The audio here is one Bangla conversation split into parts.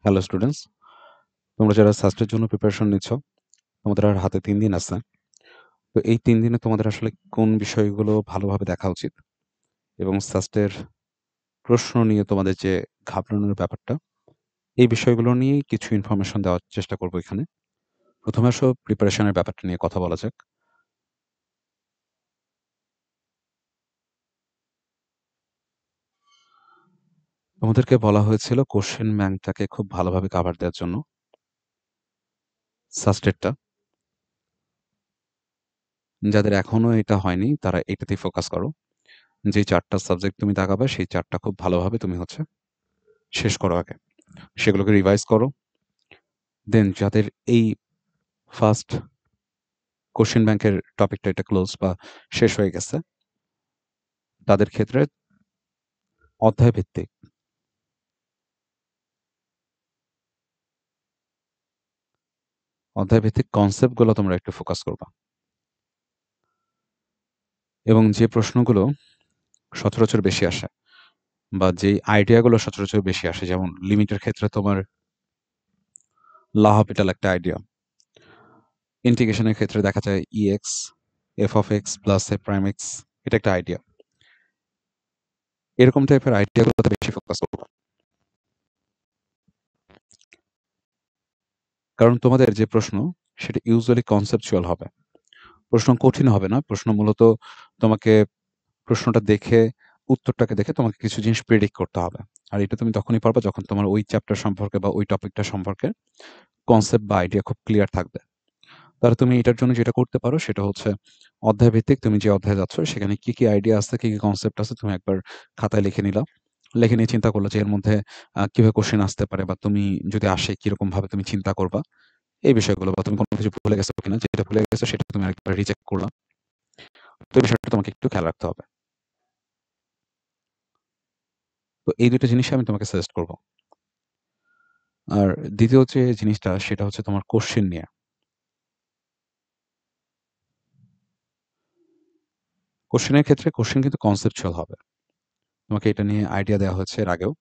হ্যালো স্টুডেন্টস, তোমরা যারা সাস্টের জন্য প্রিপারেশন নিচ্ছ, তোমাদের আর হাতে ৩ দিন আছে। তো এই ৩ দিনে তোমাদের আসলে কোন বিষয়গুলো ভালোভাবে দেখা উচিত এবং সাস্টের প্রশ্ন নিয়ে তোমাদের যে ঘাবড়ানোর ব্যাপারটা, এই বিষয়গুলো নিয়েই কিছু ইনফরমেশন দেওয়ার চেষ্টা করব এখানে। ১ম এ আসো প্রিপারেশনের ব্যাপারটা নিয়ে কথা বলা যাক। তোমাদেরকে বলা হয়েছিল কোশ্চেন ব্যাংকটাকে খুব ভালোভাবে কভার দেওয়ার জন্য। সাস্টেরটা। যাদের এখনো এটা হয়নি তারা এটাতেই ফোকাস করো। যে ৪ টা সাবজেক্ট তুমি দাগাবে সেই ৪ টা খুব ভালোভাবে তুমি শেষ করো আগে। সেগুলোকে রিভাইজ করো। দেন যাদের এই ফার্স্ট কোশ্চেন ব্যাংকের টপিকটা এটা ক্লোজ বা শেষ হয়ে গেছে, তাদের ক্ষেত্রে অধ্যায়ভিত্তিক অধ্যায়ভিত্তিক কনসেপ্টগুলো তোমরা একটু ফোকাস করবা। এবং যে প্রশ্নগুলো সচরাচর বেশি আসে বা যেই আইডিয়াগুলো সচরাচর বেশি আসে, যেমন লিমিটের ক্ষেত্রে তোমার লা হপিটাল একটা আইডিয়া। ইন্টিগ্রেশনের ক্ষেত্রে দেখা যায় EX, F of x plus A prime x, এটা একটা আইডিয়া। এরকম টাইপের আইডিয়াগুলোতে বেশি ফোকাস করবা। কারণ তোমাদের যে প্রশ্ন সেটা ইউজুয়ালি কনসেপচুয়াল হবে। প্রশ্ন কঠিন হবে না। প্রশ্ন মূলত তোমাকে প্রশ্নটা দেখে, উত্তরটাকে দেখে তোমাকে কিছু জিনিস প্রেডিক্ট করতে হবে। আর এটা তুমি তখনই পারবা যখন তোমার ওই চ্যাপ্টার সম্পর্কে বা ওই টপিকটা সম্পর্কে কনসেপ্ট বা আইডিয়া খুব ক্লিয়ার থাকবে। তাহলে তুমি এটার জন্য যেটা করতে পারো সেটা হচ্ছে অধ্যায়ভিত্তিক তুমি যে অধ্যায়ে যাচ্ছ সেখানে কি আইডিয়া আছে, কি কনসেপ্ট আছে তুমি একবার খাতায় লিখে নিলা। লিখে নিয়ে চিন্তা করলা যে এর মধ্যে কিভাবে কোশ্চেন আসতে পারে বা তুমি যদি আসে কিরকম ভাবে তুমি চিন্তা করবা। এই বিষয়গুলো বা তুমি কোনো কিছু ভুলে গেছো কিনা, যেটা ভুলে গেছো সেটা তুমি আরেকবার রিচেক করলা। তো এই বিষয়টা তোমাকে একটু খেয়াল রাখতে হবে। তো এই ২ টা জিনিসই আমি তোমাকে সাজেস্ট করব। আর দ্বিতীয় যে জিনিসটা সেটা হচ্ছে তোমার কোশ্চেন নিয়ে। কোশ্চেনের ক্ষেত্রে কোশ্চেন কিন্তু কনসেপচুয়াল হবে। তোমাকে এটা নিয়ে আইডিয়া দেওয়া হয়েছে এর আগেও।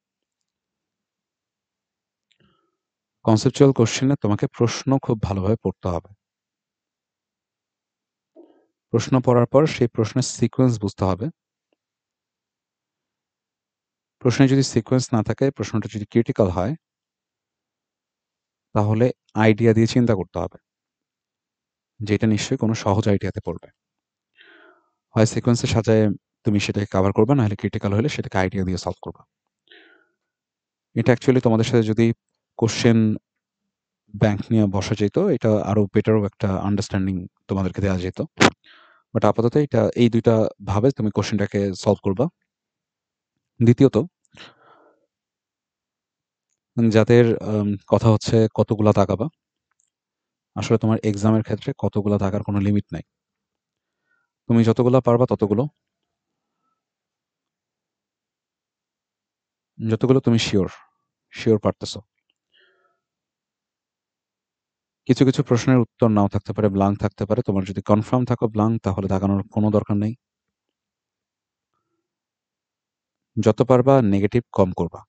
কনসেপচুয়াল কোশ্চেনে তোমাকে প্রশ্ন খুব ভালোভাবে পড়তে হবে। প্রশ্ন পড়ার পর সেই প্রশ্নের সিকোয়েন্স বুঝতে হবে। প্রশ্নে যদি সিকোয়েন্স না থাকে, প্রশ্নটা যদি ক্রিটিক্যাল হয়, তাহলে আইডিয়া দিয়ে চিন্তা করতে হবে যে এটা নিশ্চয়ই কোনো সহজ আইডিয়াতে পড়বে। হয় সিকোয়েন্সে সাজায় তুমি সেটাকে কভার করবা, নাহলে ক্রিটিক্যাল হলে সেটাকে আইডিয়া দিয়ে সলভ করবা। এটা অ্যাকচুয়ালি তোমাদের সাথে যদি কোশ্চেন ব্যাংক নিয়ে বসা যেত, এটা আরো বেটার একটা আন্ডারস্ট্যান্ডিং তোমাদেরকে দেওয়া যেত। বাট আপাতত এই ২ টা ভাবে তুমি কোশ্চেনটাকে সলভ করবা। দ্বিতীয়ত, যাদের কথা হচ্ছে কতগুলা দাগাবা। আসলে তোমার এক্সামের ক্ষেত্রে কতগুলা দাগার কোনো লিমিট নাই। তুমি যতগুলা পারবা যতগুলো তুমি শিওর পারতেছো। কিছু প্রশ্নের উত্তর নাও থাকতে পারে, ব্লাঙ্ক থাকতে পারে। তোমার যদি কনফার্ম থাকো ব্লাঙ্ক, তাহলে দাগানোর কোনো দরকার নেই। যত পারবা নেগেটিভ কম করবা।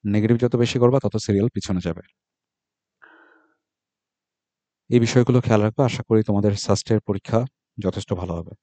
নেগেটিভ যত বেশি করবা তত সিরিয়াল পিছনে যাবে। এই বিষয়গুলো খেয়াল রাখবা। আশা করি তোমাদের সাস্টের পরীক্ষা যথেষ্ট ভালো হবে।